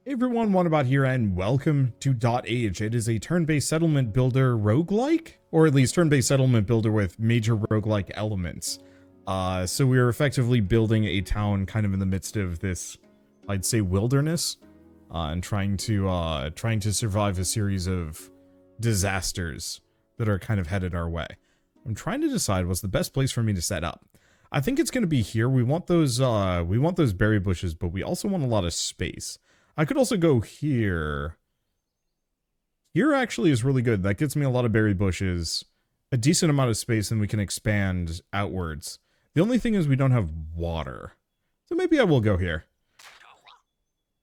Hey everyone, Wanabout here, and welcome to Age. It is a turn-based settlement builder roguelike, or at least turn-based settlement builder with major roguelike elements. So we are effectively building a town kind of in the midst of this, I'd say, wilderness, and trying to survive a series of disasters that are kind of headed our way. I'm trying to decide what's the best place for me to set up. I think it's going to be here. We want those berry bushes, but we also want a lot of space. I could also go here. Here actually is really good. That gets me a lot of berry bushes, a decent amount of space, and we can expand outwards. The only thing is we don't have water. So maybe I will go here.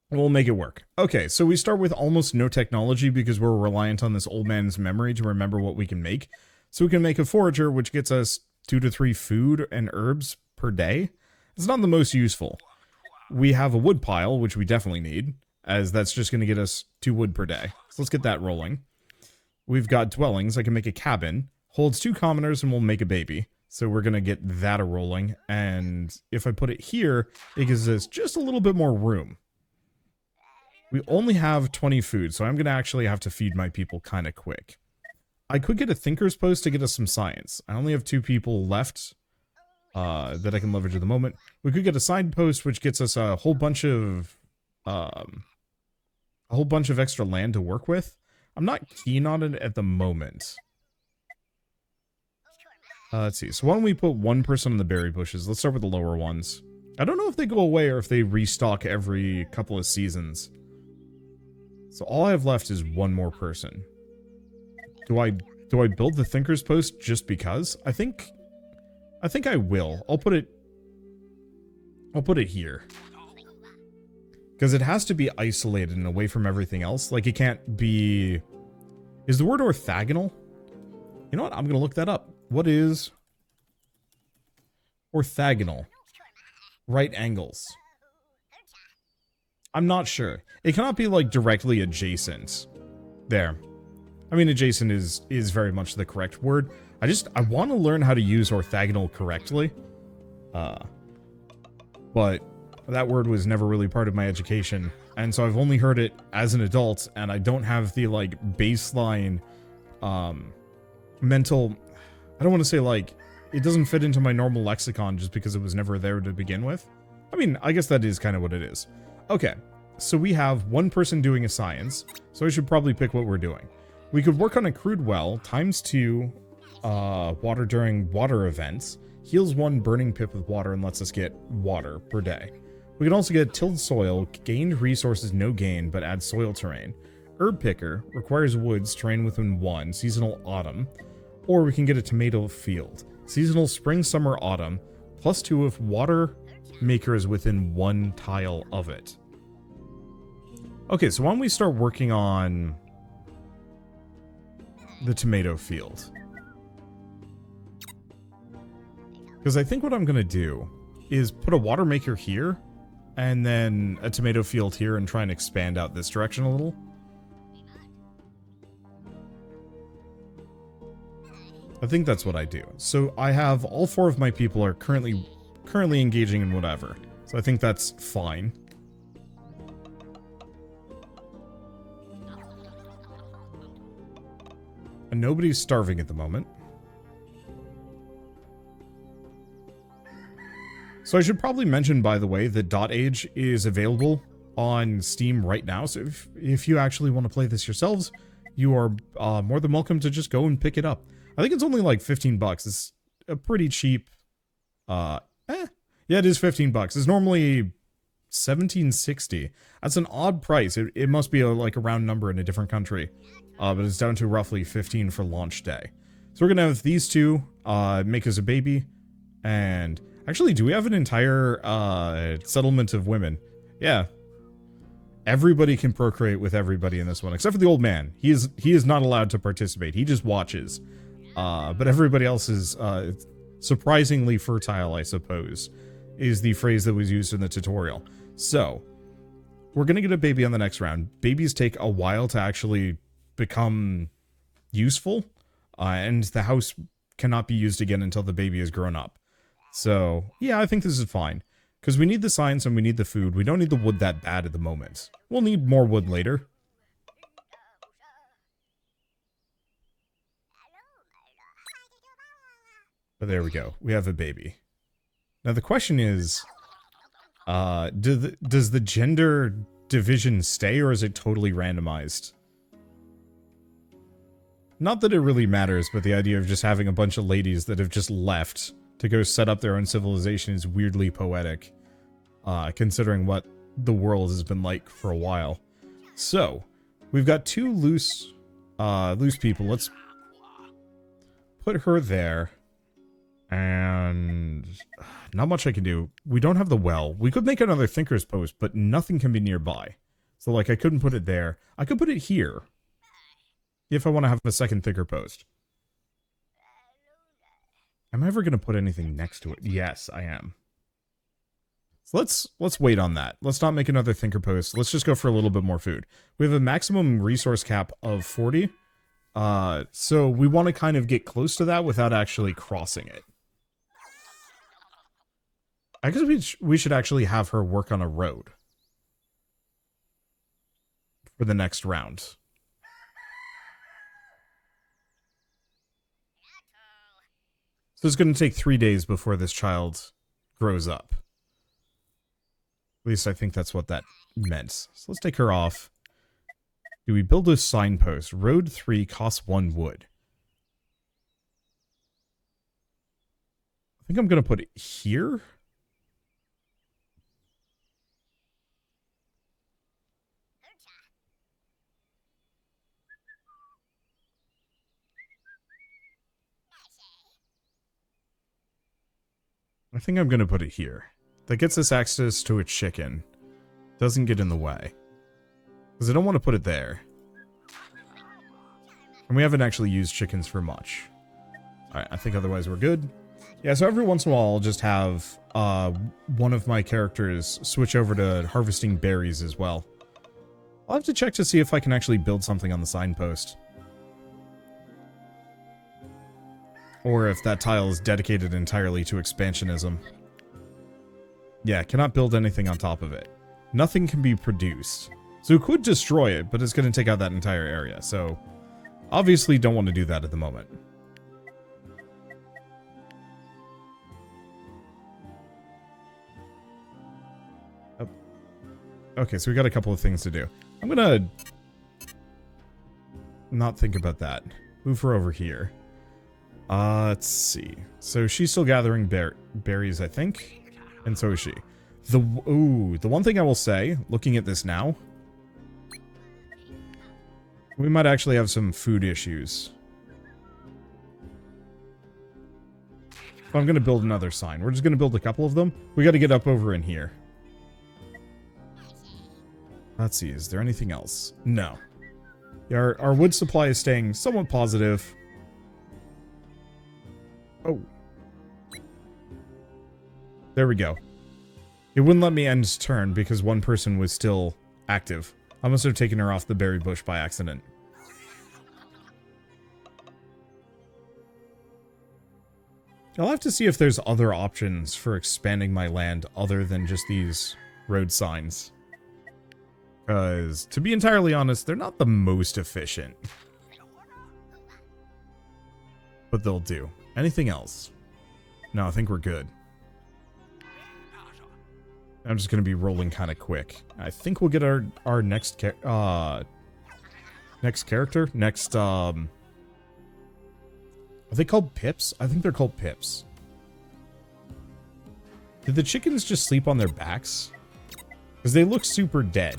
We'll make it work. Okay, so we start with almost no technology because we're reliant on this old man's memory to remember what we can make. So we can make a forager, which gets us 2 to 3 food and herbs per day. It's not the most useful. We have a wood pile, which we definitely need, as that's just going to get us 2 wood per day. So let's get that rolling. We've got dwellings. I can make a cabin. Holds 2 commoners and we'll make a baby. So we're going to get that a rolling. And if I put it here, it gives us just a little bit more room. We only have 20 food, so I'm going to actually have to feed my people kind of quick. I could get a thinker's post to get us some science. I only have 2 people left that I can leverage at the moment. We could get a side post, which gets us a whole bunch of extra land to work with. I'm not keen on it at the moment. Let's see. So why don't we put 1 person on the berry bushes? Let's start with the lower ones. I don't know if they go away or if they restock every couple of seasons. So all I have left is 1 more person. Do I build the thinker's post just because? I think I will. I'll put it here. Because it has to be isolated and away from everything else. Like, it can't be... Is the word orthogonal? You know what? I'm going to look that up. What is orthogonal? Right angles. I'm not sure. It cannot be, like, directly adjacent. There. I mean, adjacent is very much the correct word. I want to learn how to use orthogonal correctly. But that word was never really part of my education. And so I've only heard it as an adult, and I don't have the, like, baseline, mental... I don't want to say, like, it doesn't fit into my normal lexicon just because it was never there to begin with. I mean, I guess that is kind of what it is. Okay, so we have 1 person doing a science, so I should probably pick what we're doing. We could work on a crude well, ×2 water during water events, heals 1 burning pip with water and lets us get water per day. We can also get tilled soil, gained resources no gain, but adds soil terrain. Herb picker, requires woods, terrain within 1, seasonal autumn. Or we can get a tomato field, seasonal spring, summer, autumn, +2 if water maker is within 1 tile of it. Okay, so why don't we start working on the tomato field? Because I think what I'm going to do is put a water maker here, and then a tomato field here, and try and expand out this direction a little. I think that's what I do. So I have all 4 of my people are currently engaging in whatever. So I think that's fine. And nobody's starving at the moment. So I should probably mention, by the way, that Age is available on Steam right now. So if you actually want to play this yourselves, you are more than welcome to just go and pick it up. I think it's only like 15 bucks. It's a pretty cheap... Yeah, it is 15 bucks. It's normally $17.60. That's an odd price. It must be like a round number in a different country. But it's down to roughly 15 for launch day. So we're going to have these 2 make us a baby. And actually, do we have an entire settlement of women? Yeah. Everybody can procreate with everybody in this one, except for the old man. He is not allowed to participate. He just watches. But everybody else is surprisingly fertile, I suppose, is the phrase that was used in the tutorial. So, we're going to get a baby on the next round. Babies take a while to actually become useful, and the house cannot be used again until the baby is grown up. So, yeah, I think this is fine. Because we need the science and we need the food. We don't need the wood that bad at the moment. We'll need more wood later. But there we go. We have a baby. Now the question is, does the gender division stay, or is it totally randomized? Not that it really matters, but the idea of just having a bunch of ladies that have just left to go set up their own civilization is weirdly poetic, considering what the world has been like for a while. So, we've got two loose people. Let's put her there. And not much I can do. We don't have the well. We could make another thinker's post, but nothing can be nearby. So, like, I couldn't put it there. I could put it here. If I want to have a second thinker post. Am I ever going to put anything next to it? Yes, I am. So let's wait on that. Let's not make another thinker post. Let's just go for a little bit more food. We have a maximum resource cap of 40. So we want to kind of get close to that without actually crossing it. I guess we should actually have her work on a road for the next round. So it's going to take 3 days before this child grows up. At least I think that's what that meant. So let's take her off. Do we build a signpost? Road 3 costs 1 wood. I think I'm going to put it here. I think I'm going to put it here. That gets us access to a chicken. Doesn't get in the way. Because I don't want to put it there. And we haven't actually used chickens for much. Alright, I think otherwise we're good. Yeah, so every once in a while I'll just have one of my characters switch over to harvesting berries as well. I'll have to check to see if I can actually build something on the signpost. Or if that tile is dedicated entirely to expansionism. Yeah, cannot build anything on top of it. Nothing can be produced. So it could destroy it, but it's going to take out that entire area. So, obviously don't want to do that at the moment. Oh. Okay, so we got a couple of things to do. I'm going to not think about that. Move her over here. Let's see. So she's still gathering berries, I think. And so is she. The one thing I will say, looking at this now, we might actually have some food issues. So I'm going to build another sign. We're just going to build a couple of them. We got to get up over in here. Let's see, is there anything else? No. Yeah, our wood supply is staying somewhat positive. Oh. There we go. It wouldn't let me end turn because one person was still active. I must have taken her off the berry bush by accident. I'll have to see if there's other options for expanding my land other than just these road signs. Because, to be entirely honest, they're not the most efficient. But they'll do. Anything else? No, I think we're good. I'm just going to be rolling kind of quick. I think we'll get our next character. Next, are they called pips? I think they're called pips. Did the chickens just sleep on their backs? Because they look super dead.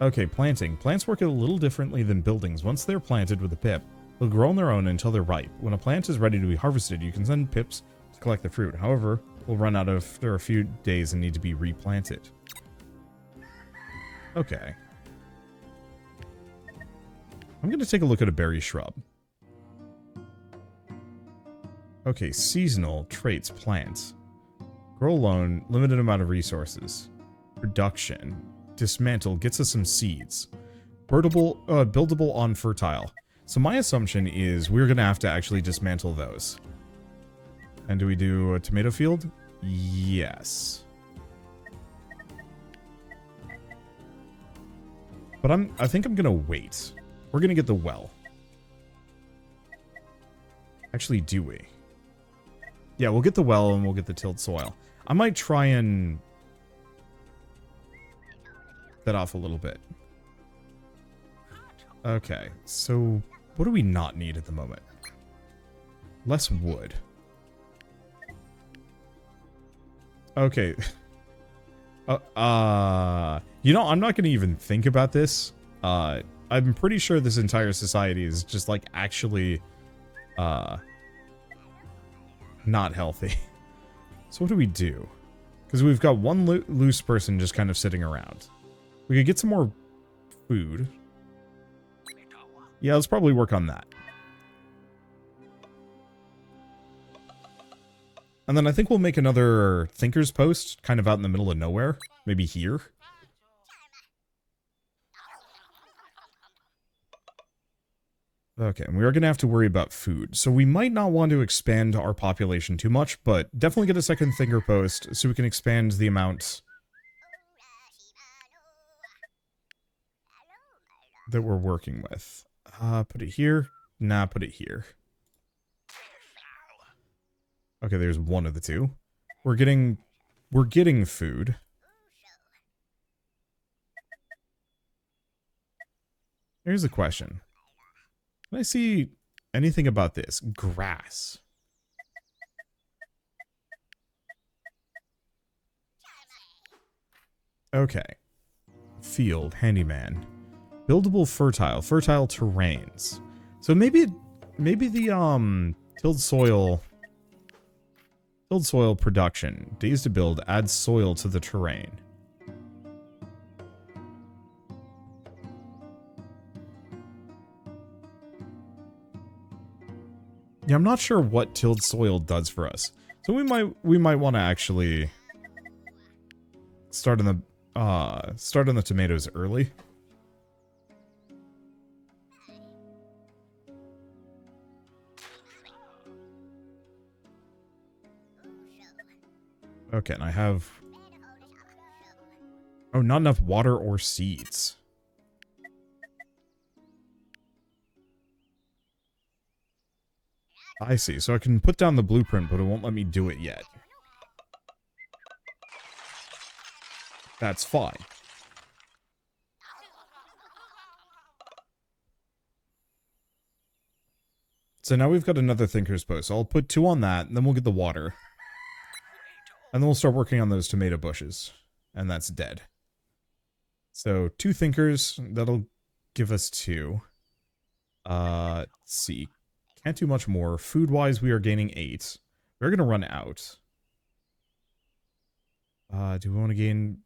Okay, planting. Plants work a little differently than buildings. Once they're planted with a pip, they'll grow on their own until they're ripe. When a plant is ready to be harvested, you can send pips to collect the fruit. However, we'll run out after a few days and need to be replanted. Okay. I'm going to take a look at a berry shrub. Okay, seasonal traits, plants. Grow alone, limited amount of resources. Production. Dismantle, gets us some seeds. Buildable on fertile. So my assumption is we're going to have to actually dismantle those. And do we do a tomato field? Yes. But I think I'm gonna wait. We're gonna get the well. Actually, do we? Yeah, we'll get the well and we'll get the tilled soil. I might try and that off a little bit. Okay, so what do we not need at the moment? Less wood. Okay. You know, I'm not going to even think about this. I'm pretty sure this entire society is just, like, actually, not healthy. So what do we do? Because we've got one loose person just kind of sitting around. We could get some more food. Yeah, let's probably work on that. And then I think we'll make another Thinker's Post, kind of out in the middle of nowhere. Maybe here. Okay, and we are going to have to worry about food. So we might not want to expand our population too much, but definitely get a second Thinker Post so we can expand the amount that we're working with. Put it here. Nah, put it here. Okay, there's one of the two. We're getting food. Here's a question. Can I see anything about this? Grass. Okay. Field, handyman. Buildable fertile terrains. So maybe the tilled soil production. Days to build adds soil to the terrain. Yeah, I'm not sure what tilled soil does for us. So we might want to actually start on the tomatoes early. Okay, and I have... Oh, not enough water or seeds. I see. So I can put down the blueprint, but it won't let me do it yet. That's fine. So now we've got another Thinker's Post. So I'll put 2 on that, and then we'll get the water. And then we'll start working on those tomato bushes. And that's dead. So 2 thinkers, that'll give us 2. Let's see. Can't do much more. Food-wise, we are gaining 8. We're gonna run out. Do we want to gain...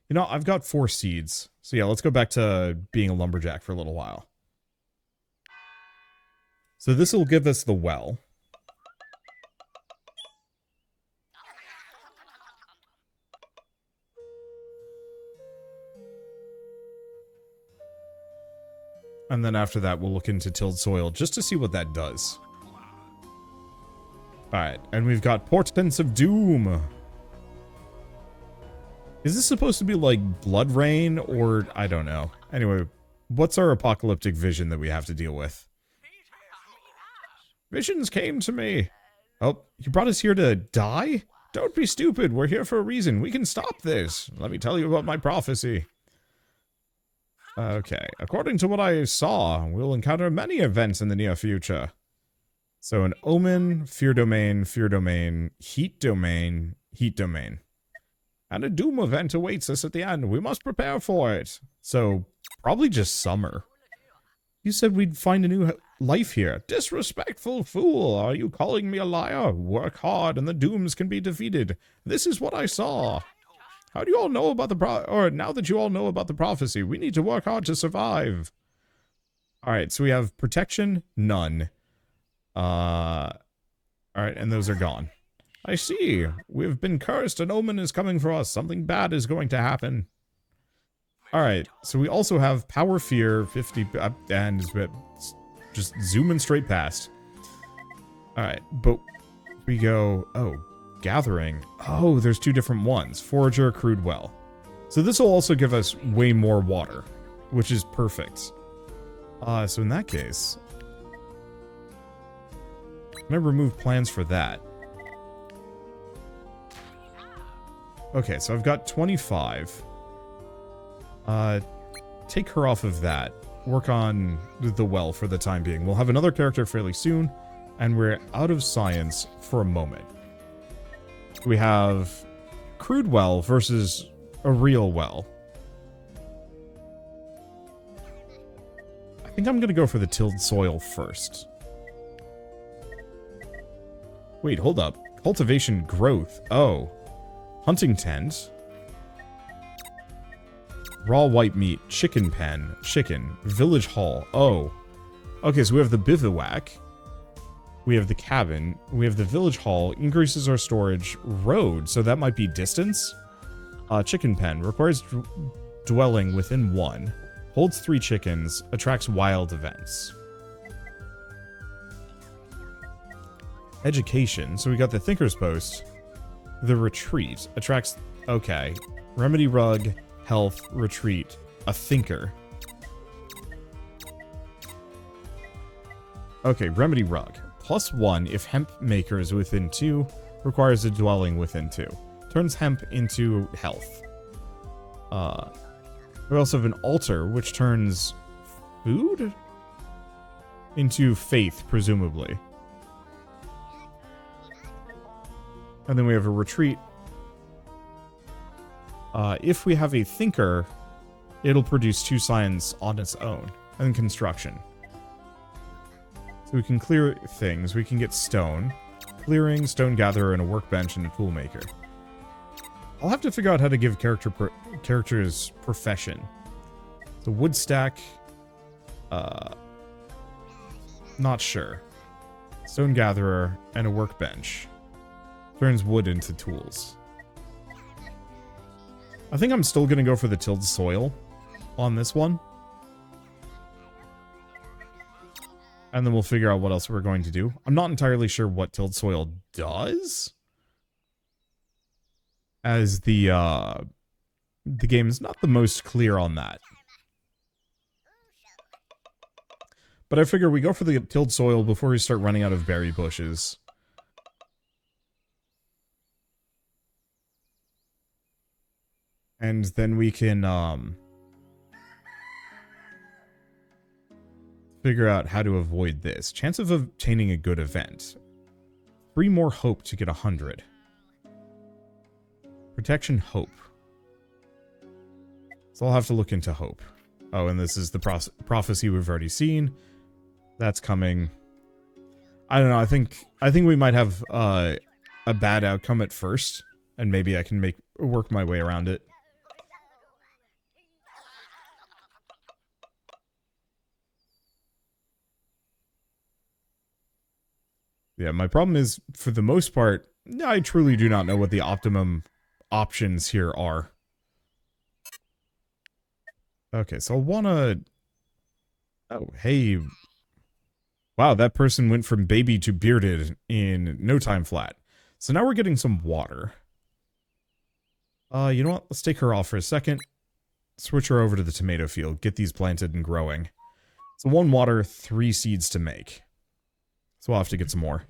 You know, I've got 4 seeds. So yeah, let's go back to being a lumberjack for a little while. So this will give us the well. And then after that, we'll look into tilled soil just to see what that does. Alright, and we've got Portents of Doom. Is this supposed to be like blood rain or I don't know. Anyway, what's our apocalyptic vision that we have to deal with? Visions came to me. Oh, you brought us here to die? Don't be stupid. We're here for a reason. We can stop this. Let me tell you about my prophecy. Okay, according to what I saw, we'll encounter many events in the near future. So an omen, fear domain, heat domain, heat domain. And a doom event awaits us at the end. We must prepare for it. So, probably just summer. You said we'd find a new life here. Disrespectful fool, are you calling me a liar? Work hard and the dooms can be defeated. This is what I saw. How do you all know about now that you all know about the prophecy, we need to work hard to survive. Alright, so we have protection, none. Alright, and those are gone. I see. We've been cursed. An omen is coming for us. Something bad is going to happen. Alright, so we also have power fear, 50, and just zooming straight past. Alright, but we go, oh, gathering. Oh, there's 2 different ones. Forager, crude well. So this will also give us way more water. which is perfect. So in that case, I'm gonna remove plans for that. Okay, so I've got 25. Take her off of that. Work on the well for the time being. We'll have another character fairly soon, and we're out of science for a moment. We have crude well versus a real well. I think I'm gonna go for the tilled soil first. Wait, hold up. Cultivation growth. Oh. Hunting tent. Raw white meat. Chicken pen. Chicken. Village hall. Oh. Okay, so we have the bivouac. We have the cabin. We have the village hall. Increases our storage. Road. So that might be distance. Chicken pen. Requires dwelling within 1. Holds 3 chickens. Attracts wild events. Education. So we got the Thinker's Post. The Retreat. Attracts... Okay. Remedy Rug. Health. Retreat. A Thinker. Okay, Remedy Rug. +1 if hemp maker is within 2. Requires a dwelling within 2. Turns hemp into health. We also have an altar, which turns food into faith, presumably. And then we have a retreat. If we have a thinker, it'll produce 2 science on its own. And then construction. So we can clear things. We can get stone. Clearing, stone gatherer, and a workbench and a tool maker. I'll have to figure out how to give characters profession. So wood stack. Not sure. Stone gatherer and a workbench. Turns wood into tools. I think I'm still going to go for the tilled soil on this one. And then we'll figure out what else we're going to do. I'm not entirely sure what tilled soil does, as the game is not the most clear on that. But I figure we go for the tilled soil before we start running out of berry bushes. And then we can figure out how to avoid this. Chance of obtaining a good event. 3 more hope to get 100. Protection hope. So I'll have to look into hope. Oh, and this is the prophecy we've already seen. That's coming. I don't know. I think we might have a bad outcome at first, and maybe I can work my way around it. Yeah, my problem is, for the most part, I truly do not know what the optimum options here are. Okay, so I'll wanna... Oh, hey. Wow, that person went from baby to bearded in no time flat. So now we're getting some water. You know what? Let's take her off for a second. Switch her over to the tomato field. Get these planted and growing. So 1 water, 3 seeds to make. So we'll have to get some more.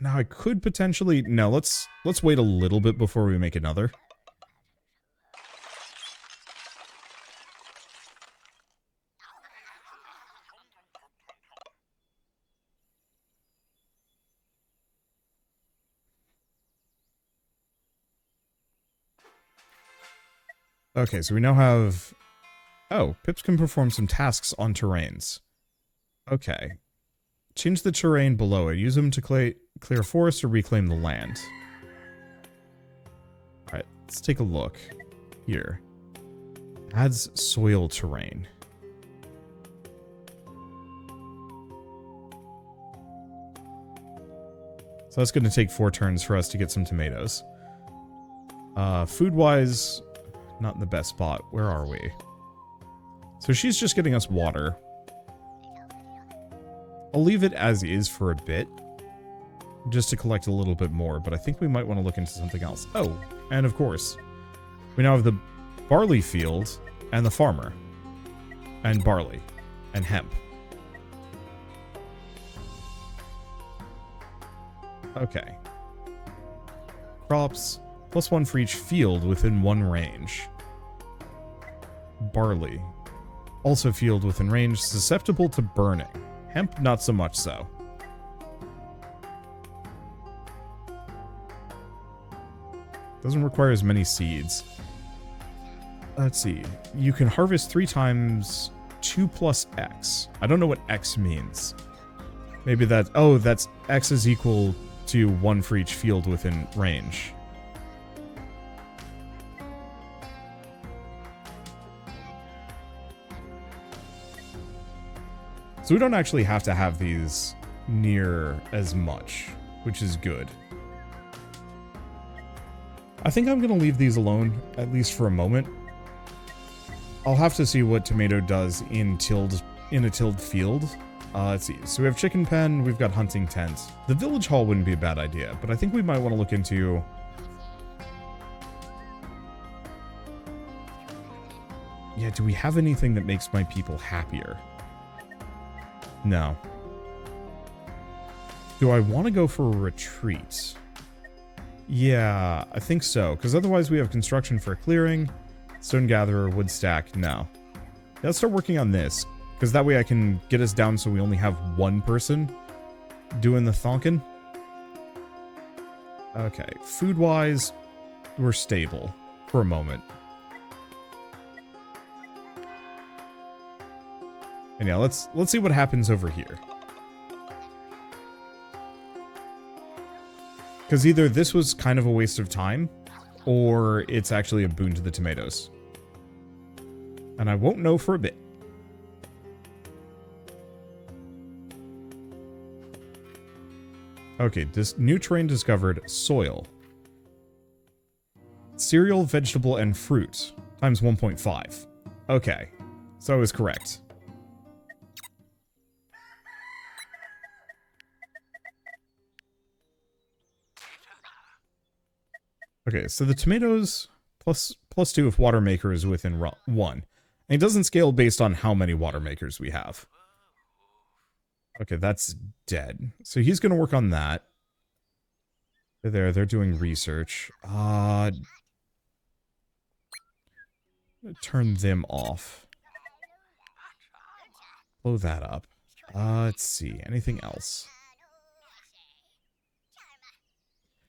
Now I could potentially... No, let's wait a little bit before we make another. Okay, so we now have... Oh, Pips can perform some tasks on terrains. Okay. Change the terrain below it. Use them to clear forest or reclaim the land. Alright, let's take a look. Here. Adds soil terrain. So that's going to take 4 turns for us to get some tomatoes. Food-wise, not in the best spot. Where are we? So she's just getting us water. I'll leave it as is for a bit, just to collect a little bit more, but I think we might want to look into something else. Oh, and of course, We now have the barley field and the farmer. And barley. And hemp. Okay. Crops. +1 for each field within 1 range. Barley. Also field within range, susceptible to burning. Hemp, not so much so. Doesn't require as many seeds. Let's see. You can harvest 3 times 2 plus X. I don't know what X means. Maybe that... Oh, that's X is equal to 1 for each field within range. So we don't actually have to have these near as much, which is good. I think I'm going to leave these alone, at least for a moment. I'll have to see what tomato does in a tilled field. Let's see. So we have chicken pen, we've got hunting tent. The village hall wouldn't be a bad idea, but I think we might want to look into... Yeah, do we have anything that makes my people happier? No. Do I want to go for a retreat? Yeah, I think so, because otherwise we have construction for clearing, stone gatherer, wood stack, no. Yeah, let's start working on this, because that way I can get us down so we only have 1 person doing the thonkin. Okay, food-wise, we're stable for a moment. And yeah, let's see what happens over here. Because either this was kind of a waste of time, or it's actually a boon to the tomatoes. And I won't know for a bit. Okay, this new terrain discovered, soil. Cereal, vegetable, and fruit, times 1.5. Okay, so I was correct. Okay, so the tomatoes plus 2 if water maker is within 1. And it doesn't scale based on how many water makers we have. Okay, that's dead. So he's going to work on that. They're doing research. Turn them off. Blow that up. Let's see. Anything else?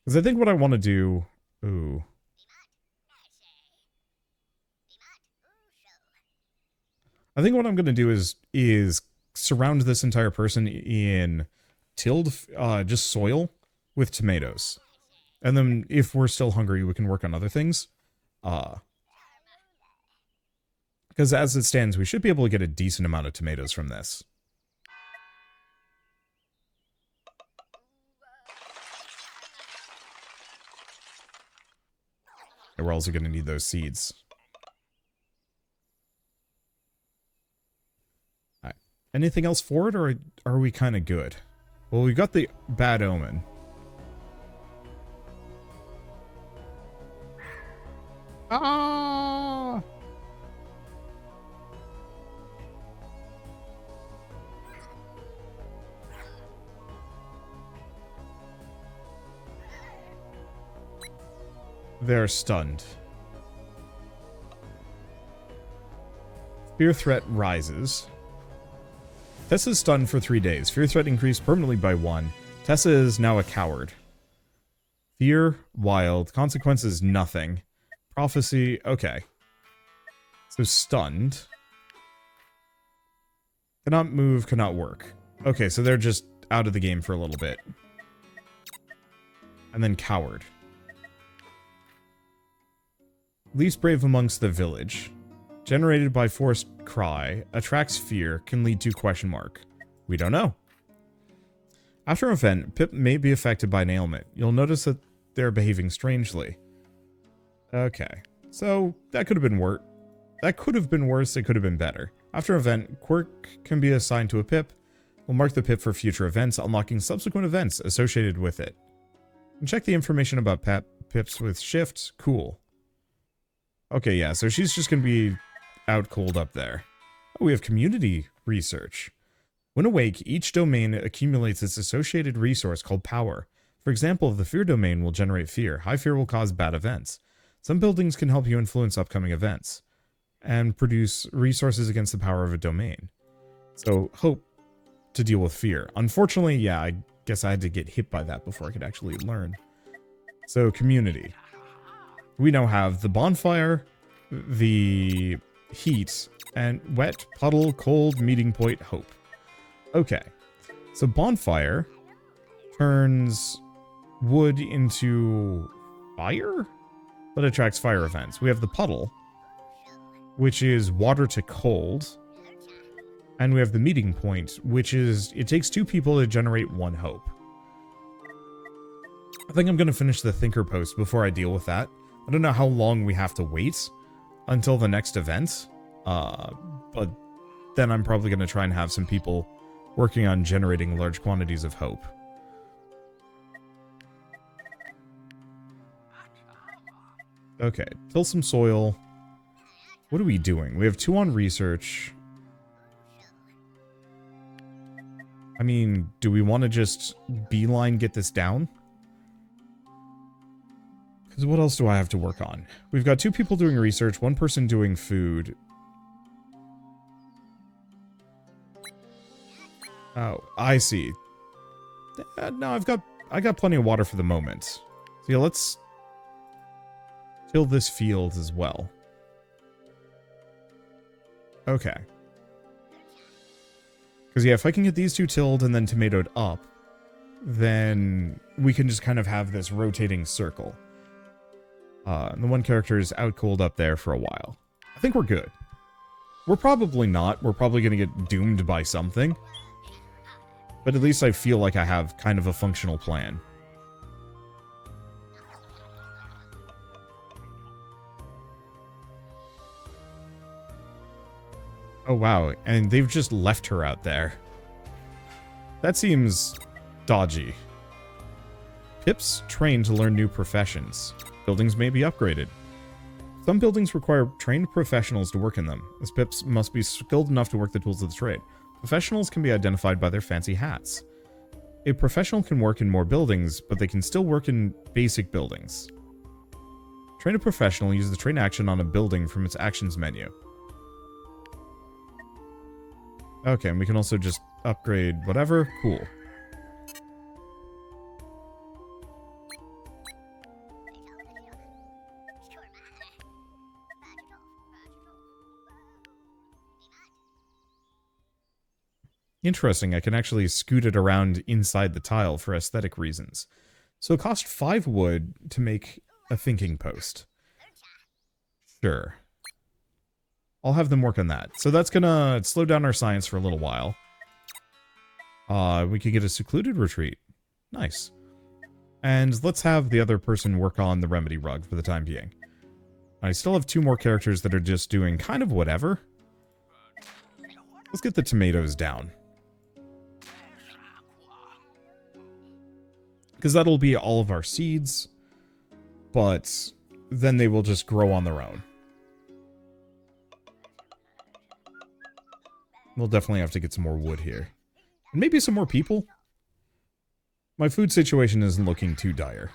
Because I think what I want to do... Ooh. I think what I'm going to do is surround this entire person in tilled, just soil with tomatoes. And then if we're still hungry, we can work on other things. Because as it stands, we should be able to get a decent amount of tomatoes from this. And we're also going to need those seeds. Alright. Anything else for it, or are we kind of good? Well, we got the bad omen. Ah! They're stunned. Fear threat rises. Tessa's stunned for 3 days. Fear threat increased permanently by 1. Tessa is now a coward. Fear, wild. Consequences, nothing. Prophecy, okay. So stunned. Cannot move, cannot work. Okay, so they're just out of the game for a little bit. And then coward. Least brave amongst the village. Generated by forced cry. Attracts fear. Can lead to question mark. We don't know. After an event, Pip may be affected by an ailment. You'll notice that they're behaving strangely. Okay. So, that could have been worse. That could have been worse. It could have been better. After an event, quirk can be assigned to a Pip. We'll mark the Pip for future events, unlocking subsequent events associated with it. And check the information about Pips with shift. Cool. Okay, yeah, so she's just gonna be out cold up there. Oh, we have community research. When awake, each domain accumulates its associated resource called power. For example, if the fear domain will generate fear, high fear will cause bad events. Some buildings can help you influence upcoming events and produce resources against the power of a domain. So, hope to deal with fear. Unfortunately, yeah, I guess I had to get hit by that before I could actually learn. So, community. We now have the bonfire, the heat, and wet, puddle, cold, meeting point, hope. Okay. So, bonfire turns wood into fire, but attracts fire events. We have the puddle, which is water to cold. And we have the meeting point, which is, it takes 2 people to generate 1 hope. I think I'm going to finish the thinker post before I deal with that. I don't know how long we have to wait until the next event. But then I'm probably going to try and have some people working on generating large quantities of hope. Okay, till some soil. What are we doing? We have 2 on research. I mean, do we want to just beeline get this down? Because what else do I have to work on? We've got 2 people doing research, 1 person doing food. Oh, I see. No, I got plenty of water for the moment. So yeah, let's fill this field as well. Okay. Because yeah, if I can get these 2 tilled and then tomatoed up, then we can just kind of have this rotating circle. And the 1 character is out cold up there for a while. I think we're good. We're probably not. We're probably going to get doomed by something. But at least I feel like I have kind of a functional plan. Oh wow, and they've just left her out there. That seems dodgy. Pips train to learn new professions. Buildings may be upgraded. Some buildings require trained professionals to work in them, as Pips must be skilled enough to work the tools of the trade. Professionals can be identified by their fancy hats. A professional can work in more buildings, but they can still work in basic buildings. Train a professional uses the train action on a building from its actions menu. Okay, and we can also just upgrade whatever. Cool. Interesting, I can actually scoot it around inside the tile for aesthetic reasons. So it cost 5 wood to make a thinking post. Sure. I'll have them work on that. So that's gonna slow down our science for a little while. We could get a secluded retreat. Nice. And let's have the other person work on the remedy rug for the time being. I still have 2 more characters that are just doing kind of whatever. Let's get the tomatoes down. Because that'll be all of our seeds, but then they will just grow on their own. We'll definitely have to get some more wood here. And maybe some more people. My food situation isn't looking too dire.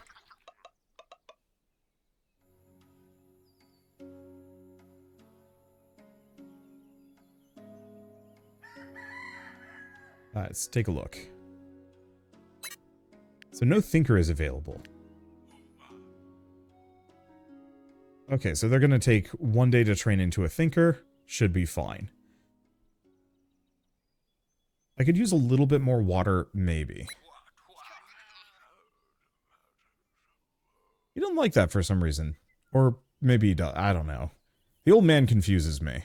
Let's take a look. So no thinker is available. Okay, so they're going to take 1 day to train into a thinker. Should be fine. I could use a little bit more water, maybe. He doesn't like that for some reason. Or maybe he does. I don't know. The old man confuses me.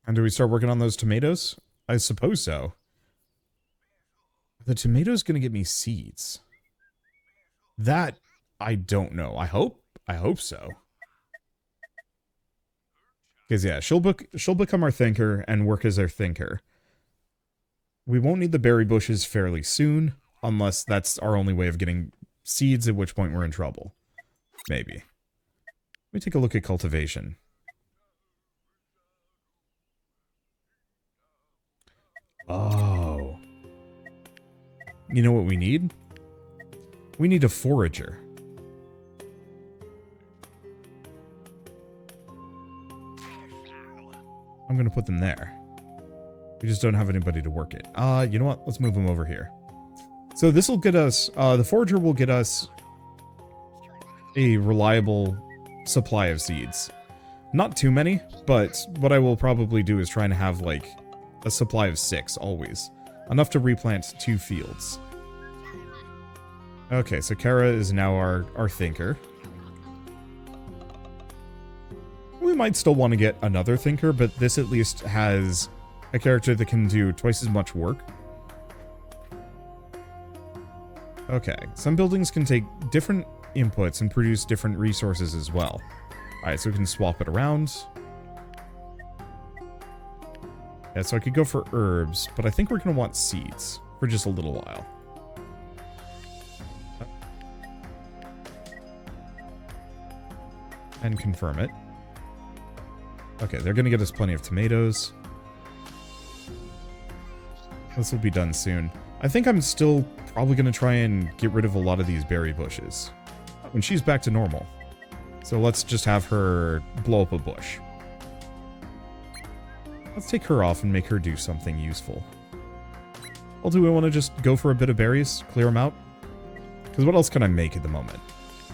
And do we start working on those tomatoes? I suppose so. The tomato's gonna get me seeds. That, I don't know. I hope so. Because yeah, she'll become our thinker and work as our thinker. We won't need the berry bushes fairly soon, unless that's our only way of getting seeds, at which point we're in trouble. Maybe. Let me take a look at cultivation. Oh. You know what we need? We need a forager. I'm going to put them there. We just don't have anybody to work it. You know what? Let's move them over here. So this will get us, the forager will get us a reliable supply of seeds. Not too many, but what I will probably do is try and have, like, a supply of 6 always. Enough to replant 2 fields. Okay, so Kara is now our thinker. We might still want to get another thinker, but this at least has a character that can do twice as much work. Okay, some buildings can take different inputs and produce different resources as well. Alright, so we can swap it around. Yeah, so I could go for herbs, but I think we're going to want seeds for just a little while. And confirm it. Okay, they're going to get us plenty of tomatoes. This will be done soon. I think I'm still probably going to try and get rid of a lot of these berry bushes. When she's back to normal. So let's just have her blow up a bush. Let's take her off and make her do something useful. Well, do we want to just go for a bit of berries? Clear them out? Because what else can I make at the moment?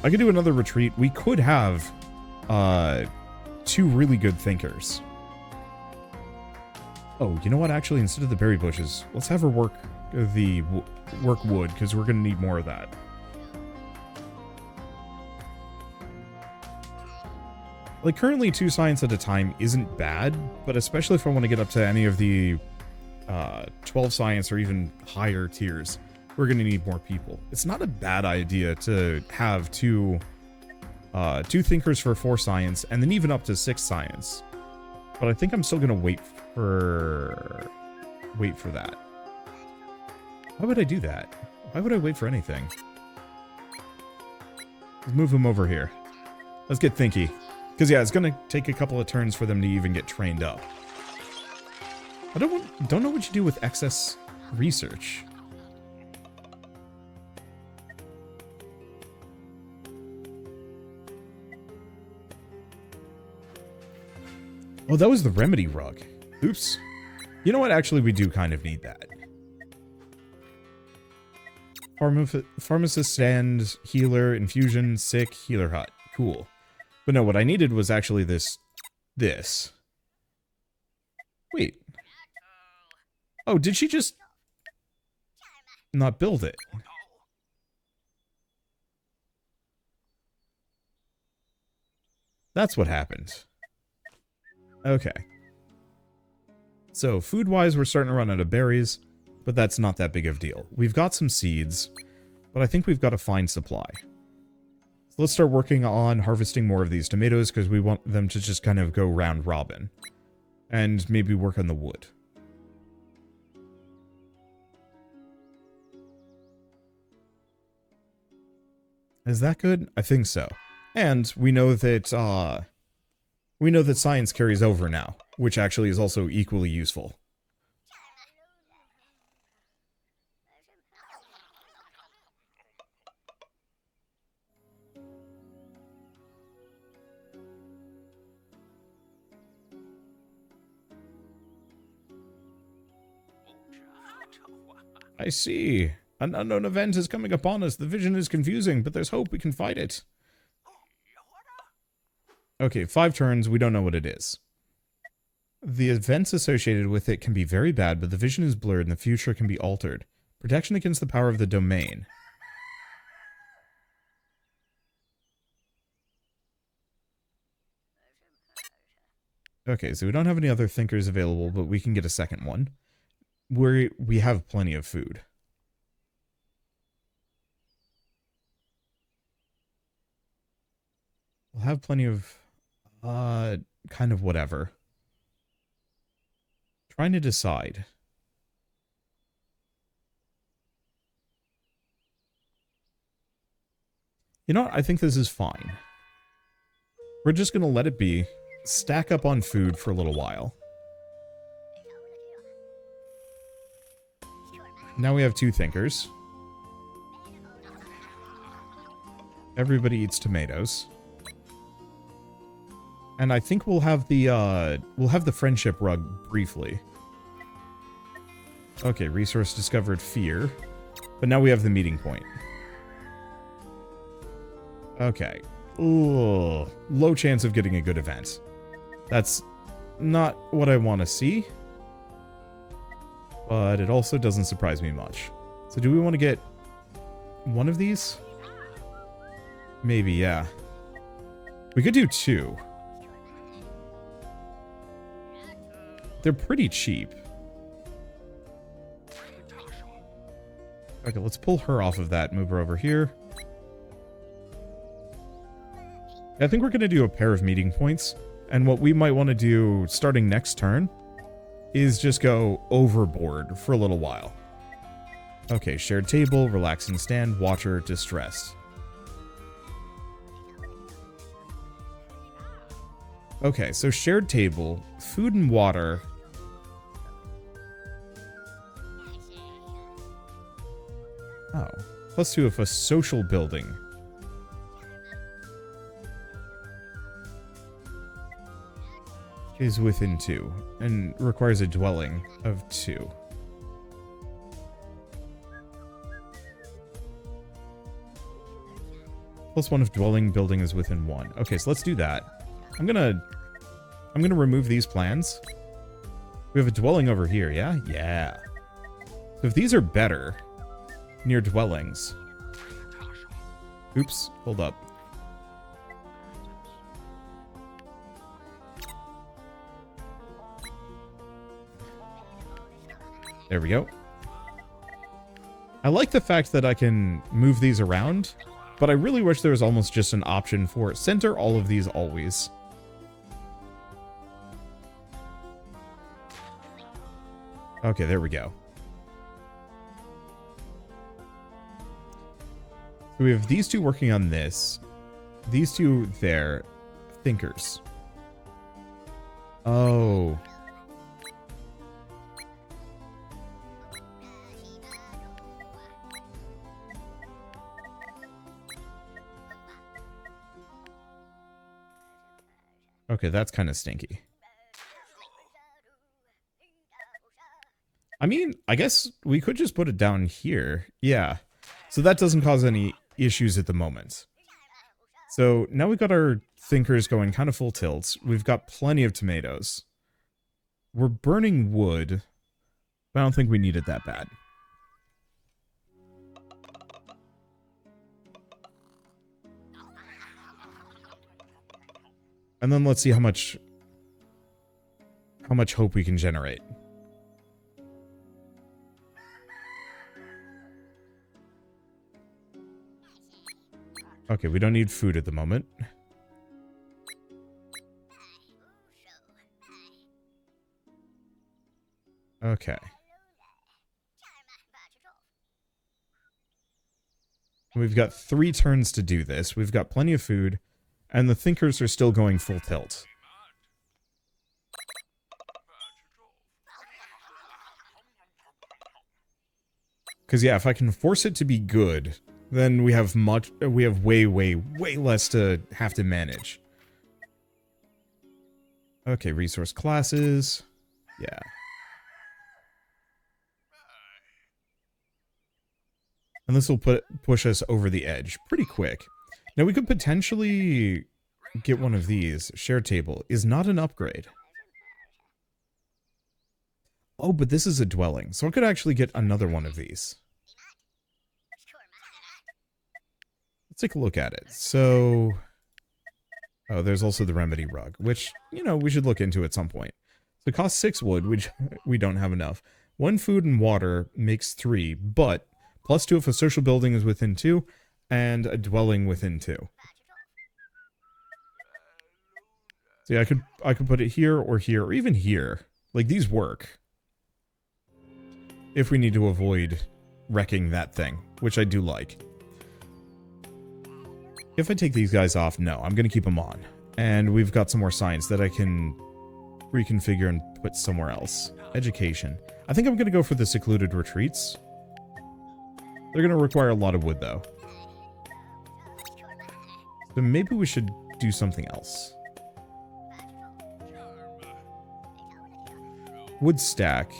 I could do another retreat. We could have 2 really good thinkers. Oh, you know what? Actually, instead of the berry bushes, let's have her work work wood, because we're going to need more of that. Like, currently 2 science at a time isn't bad, but especially if I want to get up to any of the 12 science or even higher tiers, we're going to need more people. It's not a bad idea to have 2 thinkers for 4 science, and then even up to 6 science. But I think I'm still going to wait for that. Why would I do that? Why would I wait for anything? Let's move them over here. Let's get thinky. Because, yeah, it's going to take a couple of turns for them to even get trained up. I don't know what you do with excess research. Oh, that was the remedy rug. Oops. You know what? Actually, we do kind of need that. Pharmacist stand, healer, infusion, sick, healer hut. Cool. But no, what I needed was actually this. Wait. Oh, did she just not build it? That's what happened. Okay. So, food-wise, we're starting to run out of berries, but that's not that big of a deal. We've got some seeds, but I think we've got a fine supply. So let's start working on harvesting more of these tomatoes, because we want them to just kind of go round robin. And maybe work on the wood. Is that good? I think so. And we know that science carries over now, which actually is also equally useful. I see. An unknown event is coming upon us. The vision is confusing, but there's hope we can fight it. Okay, 5 turns. We don't know what it is. The events associated with it can be very bad, but the vision is blurred and the future can be altered. Protection against the power of the domain. Okay, so we don't have any other thinkers available, but we can get a second one. We have plenty of food. We'll have plenty of, kind of whatever. Trying to decide. You know what? I think this is fine. We're just going to let it be, stack up on food for a little while. Now we have 2 thinkers. Everybody eats tomatoes. And I think we'll have the friendship rug briefly. Okay, resource discovered fear. But now we have the meeting point. Okay. Ooh, low chance of getting a good event. That's not what I want to see. But it also doesn't surprise me much. So do we want to get one of these? Maybe, yeah. We could do 2. They're pretty cheap. Okay, let's pull her off of that. Move her over here. I think we're going to do a pair of meeting points. And what we might want to do starting next turn is just go overboard for a little while. Okay, shared table, relaxing stand, watcher, distressed. Okay, so shared table, food and water. Oh, +2 of a social building. Is within 2 and requires a dwelling of 2. +1 of dwelling building is within 1. Okay, so let's do that. I'm gonna remove these plans. We have a dwelling over here, yeah? Yeah. So if these are better near dwellings. Oops, hold up. There we go. I like the fact that I can move these around, but I really wish there was almost just an option for center all of these always. Okay, there we go. So we have these 2 working on this. These 2 there. Thinkers. Oh. Okay, that's kind of stinky. I mean, I guess we could just put it down here. Yeah. So that doesn't cause any issues at the moment. So now we've got our thinkers going kind of full tilt. We've got plenty of tomatoes. We're burning wood, but I don't think we need it that bad. And then let's see how much hope we can generate. Okay, we don't need food at the moment. Okay. We've got 3 turns to do this. We've got plenty of food, and the thinkers are still going full tilt. Because yeah, if I can force it to be good, then we have way less to have to manage. Okay, resource classes. Yeah. And this will push us over the edge pretty quick. Now we could potentially get one of these. Share table is not an upgrade. Oh, but this is a dwelling, so I could actually get another one of these. Let's take a look at it. So, oh, there's also the remedy rug, which, you know, we should look into at some point. So it costs 6 wood, which we don't have enough. 1 food and water makes 3, but +2 if a social building is within 2, and a dwelling within 2. So yeah, I could put it here, or even here. Like, these work. If we need to avoid wrecking that thing, which I do like. If I take these guys off, no, I'm going to keep them on. And we've got some more science that I can reconfigure and put somewhere else. Education. I think I'm going to go for the secluded retreats. They're going to require a lot of wood, though. So maybe we should do something else. Wood stack.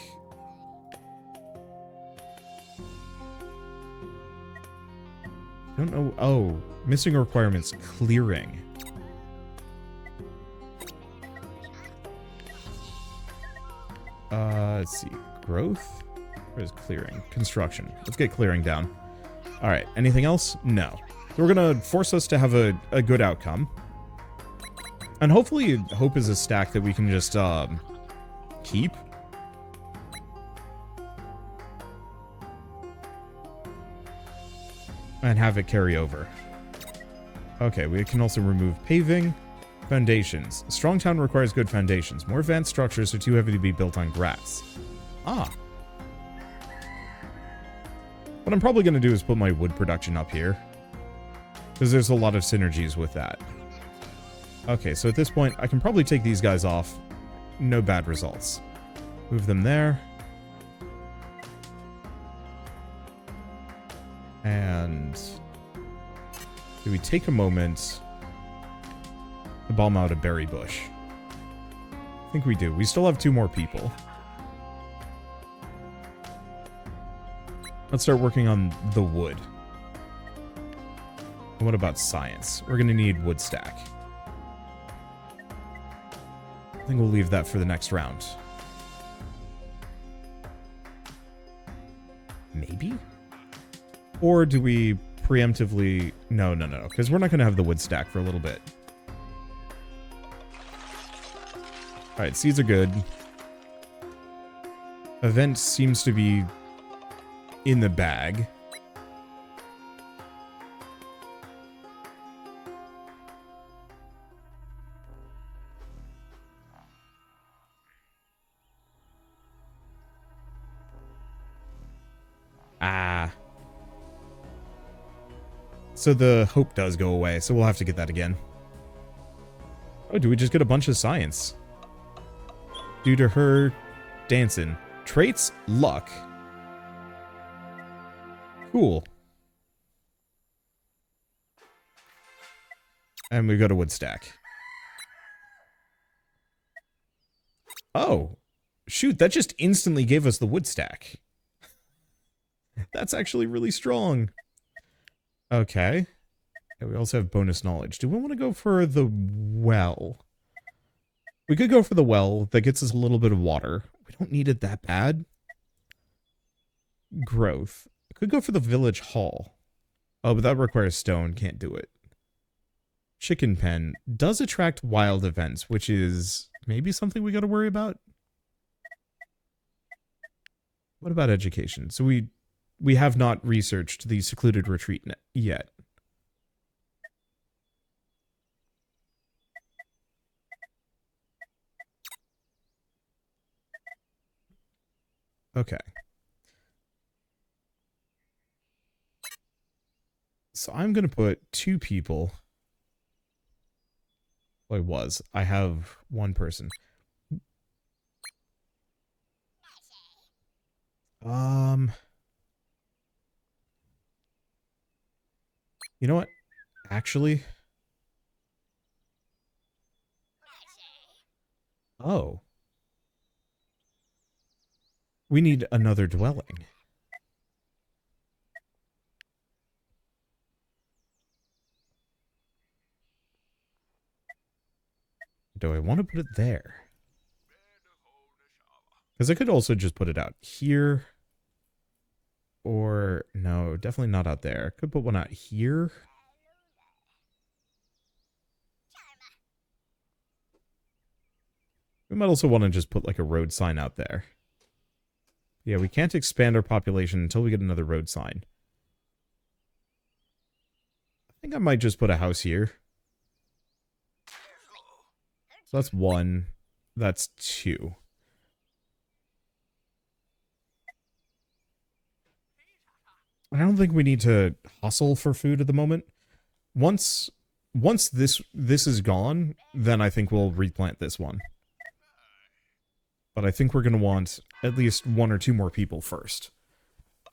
I don't know. Oh, missing requirements. Clearing. Let's see. Growth? Where is clearing? Construction. Let's get clearing down. Alright, anything else? No. So we're gonna force us to have a good outcome. And hopefully hope is a stack that we can just, keep. And have it carry over. Okay, we can also remove paving. Foundations. A strong town requires good foundations. More advanced structures are too heavy to be built on grass. Ah. What I'm probably going to do is put my wood production up here. Because there's a lot of synergies with that. Okay, so at this point, I can probably take these guys off. No bad results. Move them there. And do we take a moment to bomb out a berry bush? I think we do. We still have 2 more people. Let's start working on the wood. And what about science? We're going to need wood stack. I think we'll leave that for the next round. Maybe? Or do we preemptively... No, because we're not going to have the wood stack for a little bit. Alright, seeds are good. Event seems to be in the bag. Ah. So the hope does go away, so we'll have to get that again. Oh, do we just get a bunch of science? Due to her dancing. Traits, luck. Cool. And we go to wood stack. Oh. Shoot, that just instantly gave us the wood stack. That's actually really strong. Okay. Yeah, we also have bonus knowledge. Do we want to go for the well? We could go for the well. That gets us a little bit of water. We don't need it that bad. Growth. Could go for the village hall. Oh, but that requires stone. Can't do it. Chicken pen does attract wild events, which is maybe something we got to worry about. What about education? So we have not researched the secluded retreat yet. Okay. So I'm going to put 2 people. Well, I have 1 person. You know what? Actually. Oh. We need another dwelling. Do I want to put it there? Because I could also just put it out here. Or, no, definitely not out there. Could put one out here. We might also want to just put like a road sign out there. Yeah, we can't expand our population until we get another road sign. I think I might just put a house here. So that's 1. That's 2. I don't think we need to hustle for food at the moment. Once once this is gone, then I think we'll replant this one. But I think we're going to want at least 1 or 2 more people first.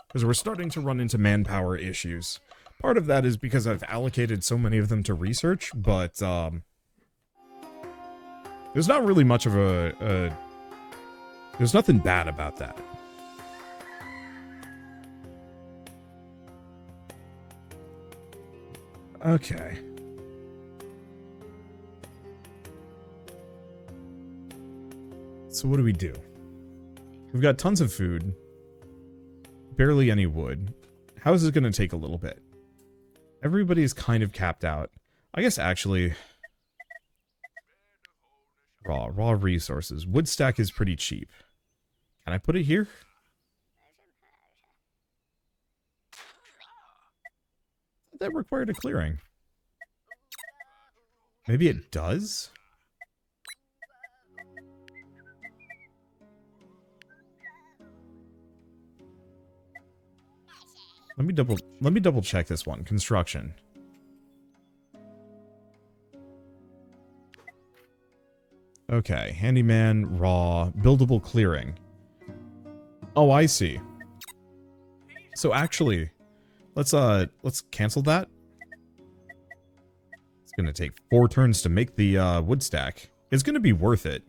Because we're starting to run into manpower issues. Part of that is because I've allocated so many of them to research, but there's not really much of there's nothing bad about that. Okay. So what do we do? We've got tons of food. Barely any wood. How is this going to take a little bit? Everybody's kind of capped out. I guess actually... Raw resources. Wood stack is pretty cheap. Can I put it here? That required a clearing. Maybe it does? Let me double check this one. Construction. Okay, handyman, raw, buildable clearing. Oh, I see. So actually, let's cancel that. It's gonna take 4 turns to make the wood stack. It's gonna be worth it.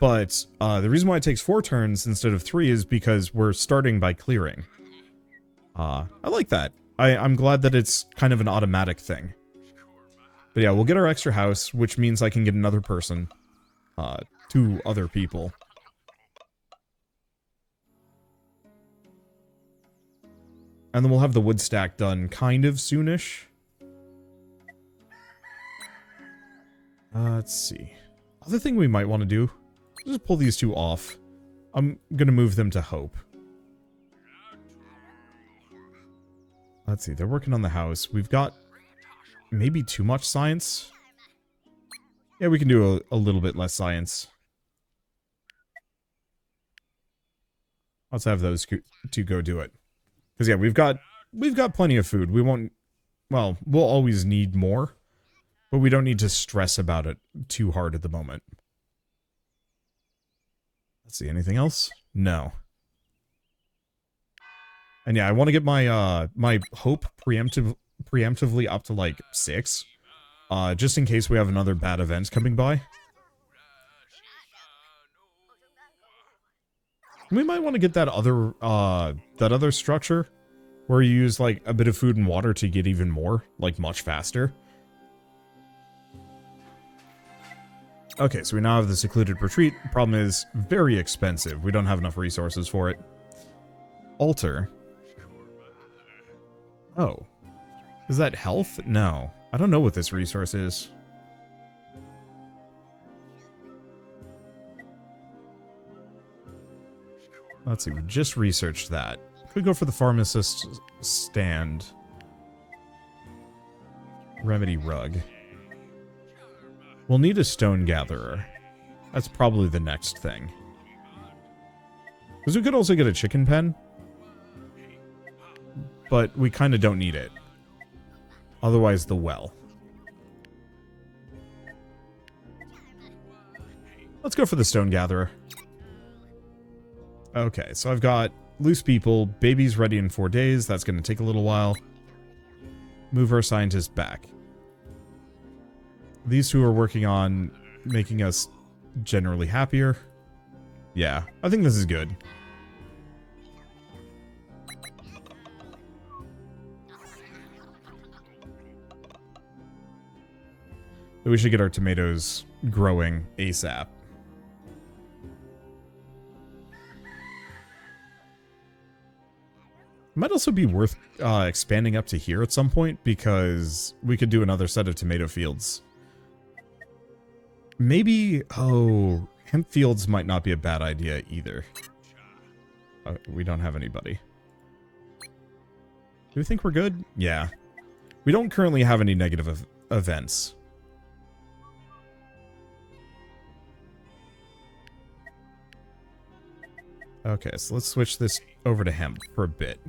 But the reason why it takes 4 turns instead of 3 is because we're starting by clearing. I like that. I'm glad that it's kind of an automatic thing. But yeah, we'll get our extra house, which means I can get another person. 2 other people. And then we'll have the wood stack done kind of soonish. Let's see. Other thing we might want to do, just pull these 2 off. I'm gonna move them to Hope. Let's see, they're working on the house. We've got maybe too much science. Yeah, we can do a little bit less science. Let's have those 2 go do it. Because yeah, we've got plenty of food. We won't, well, we'll always need more, but we don't need to stress about it too hard at the moment. Let's see, anything else? No. And yeah, I want to get my my Hope preemptively up to like 6, just in case we have another bad event coming by. We might want to get that other structure where you use like a bit of food and water to get even more, like much faster. Okay, so we now have the secluded retreat. Problem is very expensive. We don't have enough resources for it. Altar. Oh. Is that health? No. I don't know what this resource is. Let's see, we just researched that. Could go for the pharmacist stand. Remedy rug. We'll need a stone gatherer. That's probably the next thing. Because we could also get a chicken pen. But we kind of don't need it. Otherwise, the well. Let's go for the stone gatherer. Okay, so I've got loose people. Baby's ready in 4 days. That's going to take a little while. Move our scientist back. These 2 are working on making us generally happier. Yeah, I think this is good. We should get our tomatoes growing ASAP. Might also be worth expanding up to here at some point, because we could do another set of tomato fields. Maybe, oh, hemp fields might not be a bad idea either. We don't have anybody. Do we think we're good? Yeah. We don't currently have any negative events. Okay, so let's switch this over to hemp for a bit.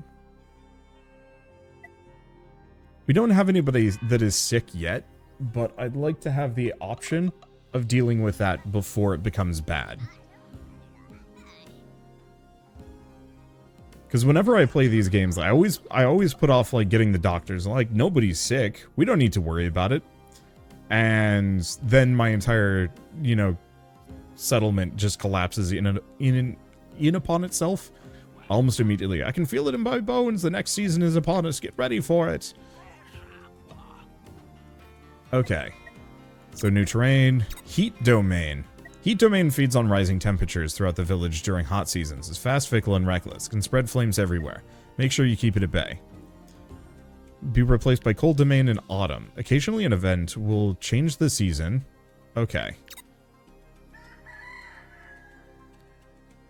We don't have anybody that is sick yet, but I'd like to have the option of dealing with that before it becomes bad. Because whenever I play these games, I always put off, like, getting the doctors. Like, nobody's sick. We don't need to worry about it. And then my entire, you know, settlement just collapses in upon itself almost immediately. I can feel it in my bones. The next season is upon us. Get ready for it. Okay. So new terrain. Heat domain. Heat domain feeds on rising temperatures throughout the village during hot seasons. It's fast, fickle, and reckless. Can spread flames everywhere. Make sure you keep it at bay. Be replaced by cold domain in autumn. Occasionally an event will change the season. Okay.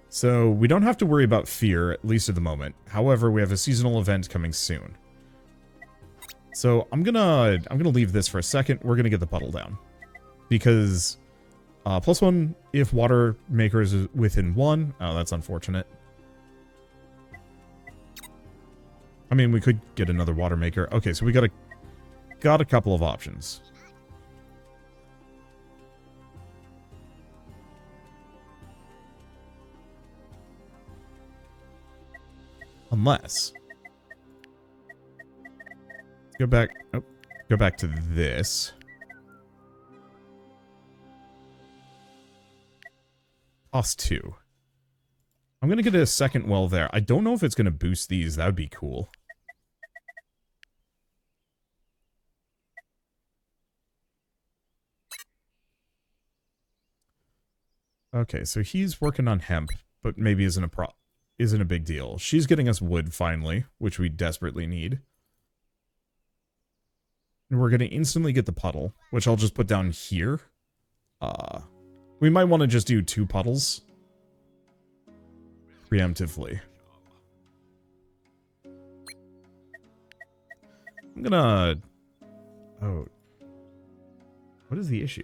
So we don't have to worry about fear, at least at the moment. However, we have a seasonal event coming soon. So I'm gonna leave this for a second. We're gonna get the puddle down. Because +1 if water maker is within 1. Oh, that's unfortunate. I mean, we could get another water maker. Okay, so we got a couple of options. Unless go back to this. Cost 2. I'm gonna get a second well there. I don't know if it's gonna boost these. That would be cool. Okay, so he's working on hemp, but maybe isn't a big deal. She's getting us wood finally, which we desperately need. And we're gonna instantly get the puddle, which I'll just put down here. We might want to just do 2 puddles. Preemptively. I'm gonna... Oh. What is the issue?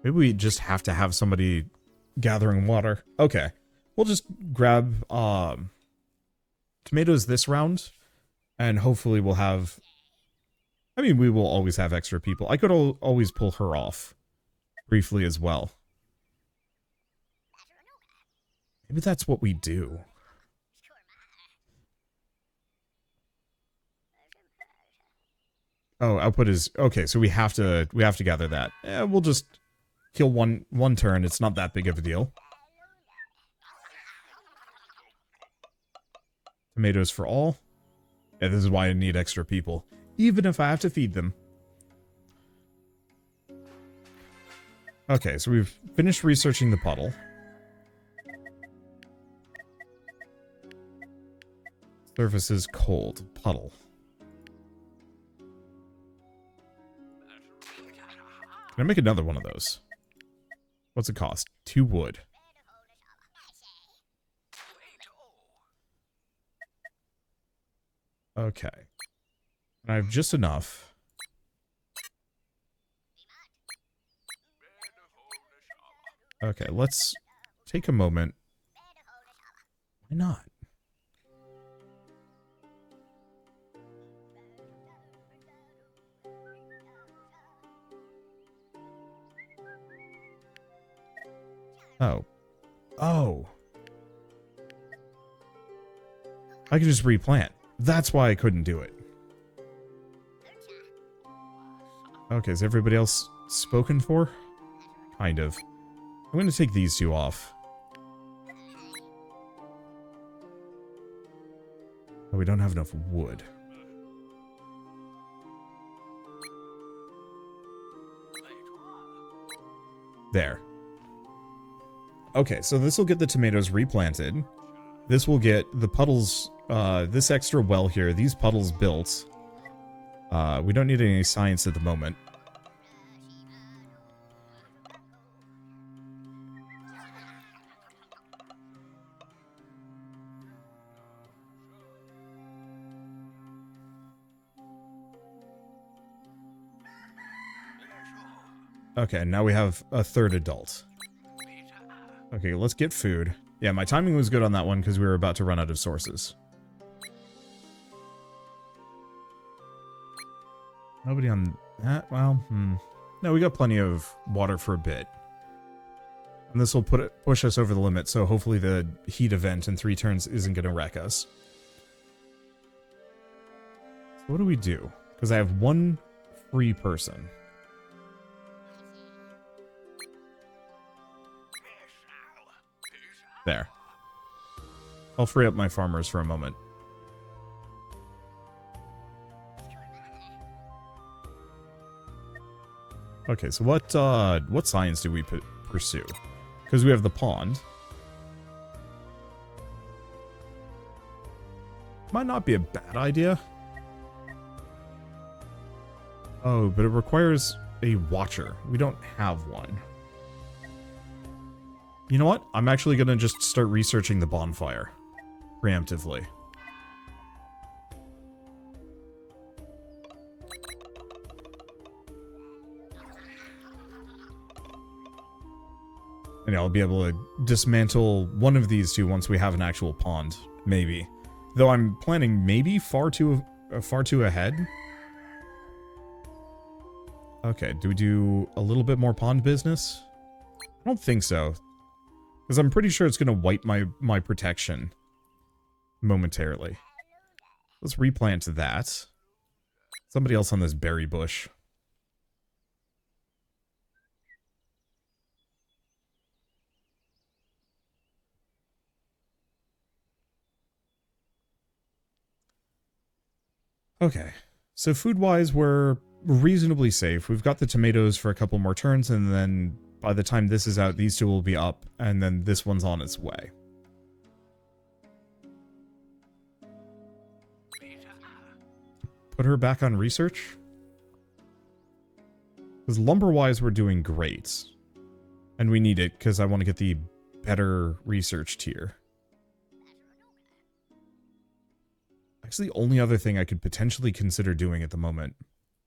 Maybe we just have to have somebody gathering water. Okay. We'll just grab tomatoes this round. And hopefully we'll have... I mean, we will always have extra people. I could always pull her off. Briefly as well. Maybe that's what we do. Oh, output is... Okay, so we have to gather that. We'll just kill one turn. It's not that big of a deal. Tomatoes for all. Yeah, this is why I need extra people. Even if I have to feed them. Okay, so we've finished researching the puddle. Surface is cold. Puddle. Can I make another one of those? What's it cost? 2 wood. Okay. And I have just enough. Okay, let's take a moment. Why not? Oh. Oh. I could just replant. That's why I couldn't do it. Okay, is everybody else spoken for? Kind of. I'm going to take these 2 off. Oh, we don't have enough wood. There. Okay, so this will get the tomatoes replanted. This will get the puddles, this extra well here, these puddles built. We don't need any science at the moment. Okay, now we have a 3rd adult. Okay, let's get food. Yeah, my timing was good on that one because we were about to run out of sources. Nobody on that? Well, no, we got plenty of water for a bit. And this will push us over the limit, so hopefully the heat event in 3 turns isn't going to wreck us. So what do we do? Because I have one free person. There. I'll free up my farmers for a moment. Okay, so what science do we pursue? Because we have the pond. Might not be a bad idea. Oh, but it requires a watcher. We don't have one. You know what? I'm actually going to just start researching the bonfire. Preemptively. And I'll be able to dismantle one of these two once we have an actual pond. Maybe. Though I'm planning maybe far too ahead. Okay, do we do a little bit more pond business? I don't think so. Because I'm pretty sure it's going to wipe my protection momentarily. Let's replant that. Somebody else on this berry bush. Okay, so food-wise, we're reasonably safe. We've got the tomatoes for a couple more turns, and then by the time this is out, these two will be up, and then this one's on its way. Put her back on research? Because lumber-wise, we're doing great. And we need it, because I want to get the better research tier. Actually, the only other thing I could potentially consider doing at the moment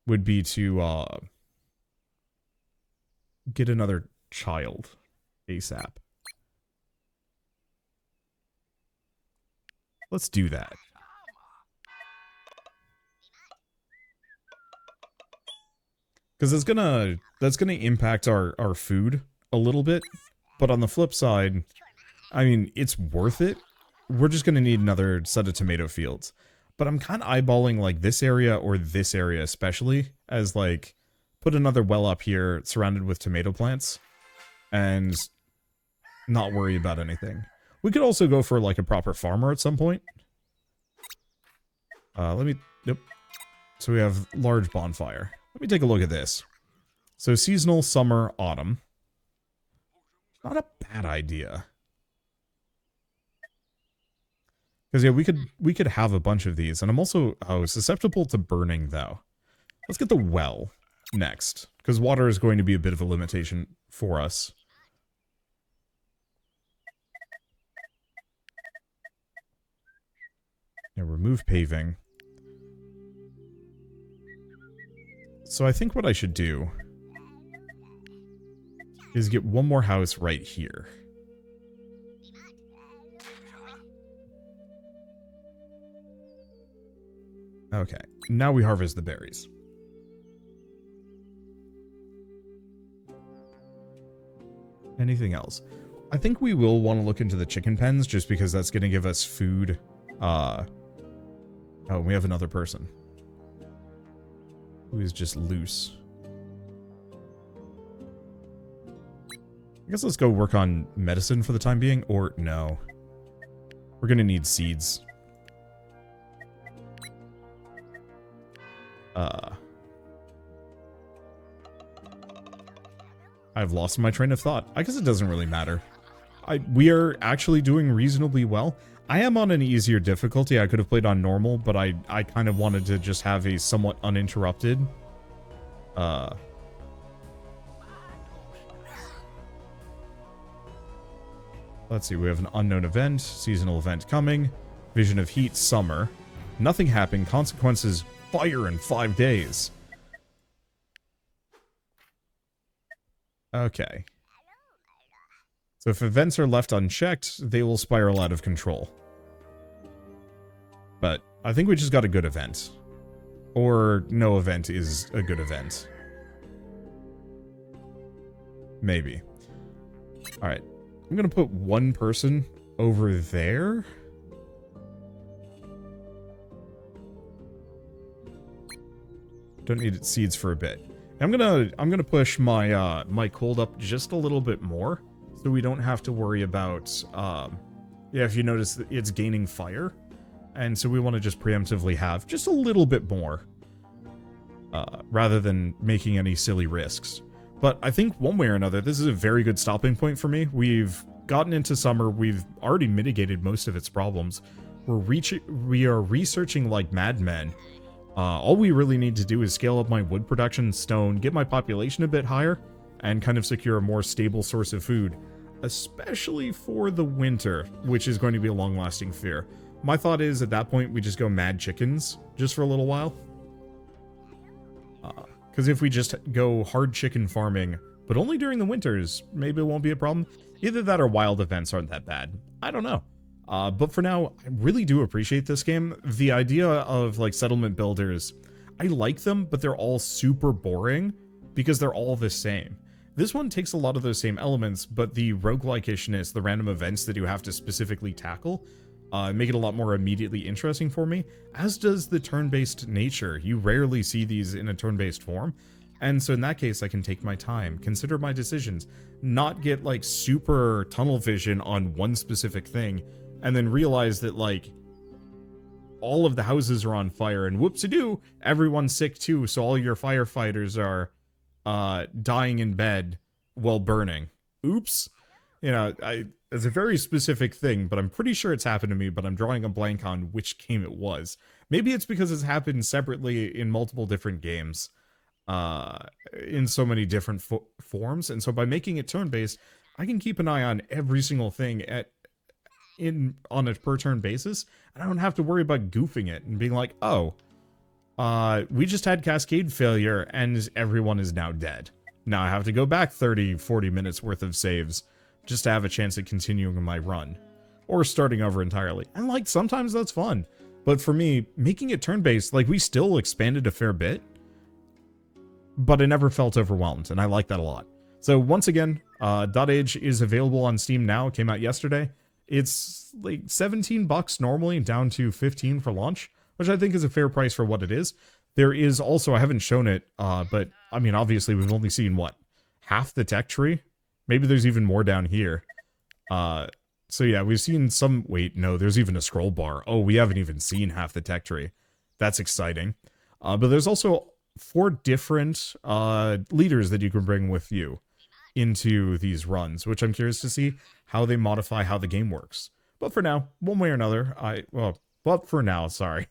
would be to get another child ASAP. Let's do that. Because that's gonna impact our food a little bit, but on the flip side, I mean, it's worth it. We're just gonna need another set of tomato fields. But I'm kind of eyeballing, like, this area or this area especially as, like, put another well up here surrounded with tomato plants and not worry about anything. We could also go for, like, a proper farmer at some point. Yep. So we have large bonfire. Let me take a look at this. So seasonal, summer, autumn. Not a bad idea. Because, yeah, we could have a bunch of these. And I'm also, susceptible to burning, though. Let's get the well next. Because water is going to be a bit of a limitation for us. Yeah, remove paving. So I think what I should do is get one more house right here. Okay, now we harvest the berries. Anything else? I think we will want to look into the chicken pens just because that's going to give us food. Oh, we have another person who is just loose. I guess let's go work on medicine for the time being, or no. We're going to need seeds. I've lost my train of thought. I guess it doesn't really matter. We are actually doing reasonably well. I am on an easier difficulty. I could have played on normal, but I kind of wanted to just have a somewhat uninterrupted. Let's see, we have an unknown event, seasonal event coming, vision of heat, summer. Nothing happened, consequences, fire in 5 days. Okay. So if events are left unchecked, they will spiral out of control. But I think we just got a good event. Or no event is a good event. Maybe. Alright. I'm going to put one person over there. Don't need seeds for a bit. I'm gonna push my my cold up just a little bit more, so we don't have to worry about yeah, if you notice it's gaining fire, and so we want to just preemptively have just a little bit more, rather than making any silly risks. But I think one way or another, this is a very good stopping point for me. We've gotten into summer, we've already mitigated most of its problems. We are researching like madmen. All we really need to do is scale up my wood production, stone, get my population a bit higher, and kind of secure a more stable source of food, especially for the winter, which is going to be a long-lasting fear. My thought is, at that point, we just go mad chickens, just for a little while. Because if we just go hard chicken farming, but only during the winters, maybe it won't be a problem. Either that or wild events aren't that bad. I don't know. But for now, I really do appreciate this game. The idea of, like, settlement builders, I like them, but they're all super boring because they're all the same. This one takes a lot of those same elements, but the roguelike-ishness, the random events that you have to specifically tackle, make it a lot more immediately interesting for me, as does the turn-based nature. You rarely see these in a turn-based form, and so in that case, I can take my time, consider my decisions, not get, like, super tunnel vision on one specific thing, and then realize that, like, all of the houses are on fire, and whoopsie-doo, everyone's sick too, so all your firefighters are, dying in bed while burning. Oops. You know, it's a very specific thing, but I'm pretty sure it's happened to me, but I'm drawing a blank on which game it was. Maybe it's because it's happened separately in multiple different games, in so many different forms, and so by making it turn-based, I can keep an eye on every single thing on a per turn basis, and I don't have to worry about goofing it and being like, oh, we just had cascade failure and everyone is now dead. Now I have to go back 30-40 minutes worth of saves just to have a chance at continuing my run, or starting over entirely. And like, sometimes that's fun, but for me, making it turn-based, like, we still expanded a fair bit, but I never felt overwhelmed, and I like that a lot. So once again, Dot Age is available on Steam now. It came out yesterday. It's like 17 bucks normally, down to 15 for launch, which I think is a fair price for what it is. There is also, I haven't shown it, but I mean, obviously we've only seen, what, half the tech tree? Maybe there's even more down here. So yeah, we've seen some, wait, no, there's even a scroll bar. Oh, we haven't even seen half the tech tree. That's exciting. But there's also 4 different leaders that you can bring with you into these runs, which I'm curious to see how they modify how the game works. But for now, one way or another, sorry.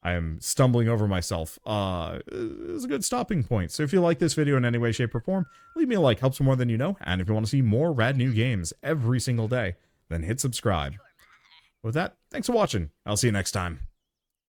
I am stumbling over myself. It's a good stopping point. So if you like this video in any way, shape, or form, leave me a like, helps more than you know. And if you want to see more rad new games every single day, then hit subscribe. With that, thanks for watching. I'll see you next time.